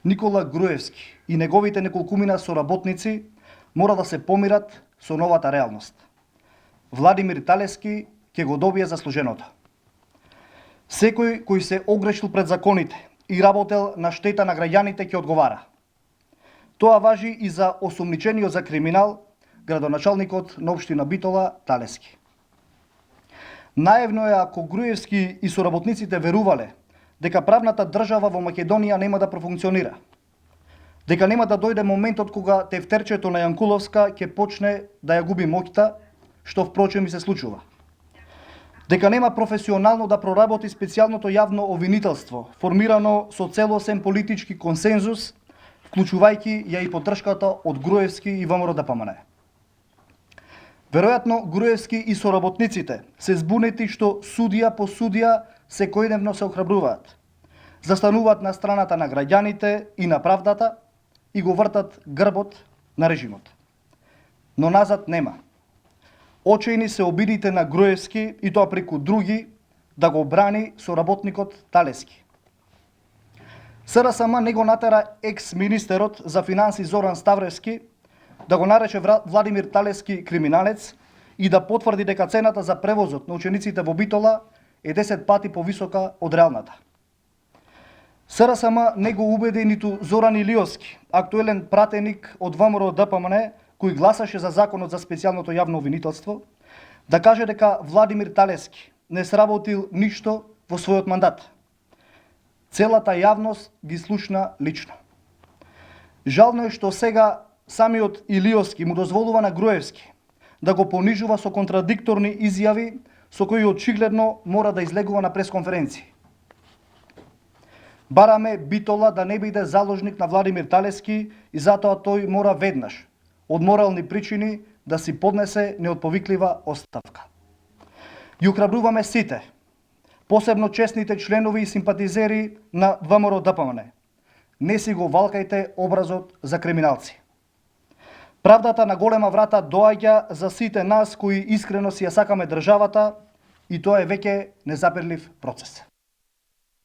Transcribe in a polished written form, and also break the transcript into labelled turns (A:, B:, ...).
A: Никола Груевски и неговите неколкумина соработници мора да се помират со новата реалност. Владимир Талески ќе го добие заслуженото. Секој кој се огрешил пред законите и работел на штета на граѓаните ќе одговара. Тоа важи и за осумничениот за криминал градоначалникот на општина Битола Талески. Наивно е ако Груевски и соработниците верувале дека правната држава во Македонија нема да профункционира. Дека нема да дојде моментот кога тефтерчето на Јанкуловска ќе почне да ја губи моќта, што впрочем и се случува. Дека нема професионално да проработи специјалното јавно обвинителство, формирано со целосен политички консензус, вклучувајќи ја и поддршката од Груевски и ВМРО-ДПМНЕ. Веројатно Груевски и соработниците се збунети што судија по судија секојдневно се охрабруваат, застануваат на страната на граѓаните и на правдата и го вртат грбот на режимот. Но назад нема. Очајни се обидите на Груевски и тоа преку други да го брани соработникот Талески. СРСМ не го натера екс-министерот за финанси Зоран Ставревски да го нарече Владимир Талески криминалец и да потврди дека цената за превозот на учениците во Битола е 10 пати повисока од реалната. СРСМ не го убеди ниту Зоран Илиовски, актуелен пратеник од ВМРО-ДПМНЕ, кој гласаше за законот за специјалното јавно обвинителство, да каже дека Владимир Талески не сработил ништо во својот мандат. Целата јавност ги слушна лично. Жално е што сега самиот Илиовски му дозволува на Груевски да го понижува со контрадикторни изјави со кои очигледно мора да излегува на пресконференции. Бараме Битола да не биде заложник на Владимир Талески и затоа тој мора веднаш, од морални причини, да си поднесе неотповиклива оставка. Ја охрабруваме сите, посебно честните членови и симпатизери на ВМРО-ДПМНЕ. Не си го валкајте образот за криминалци. Правдата на голема врата доаѓа за сите нас кои искрено си ја сакаме државата и тоа е веќе незапирлив процес.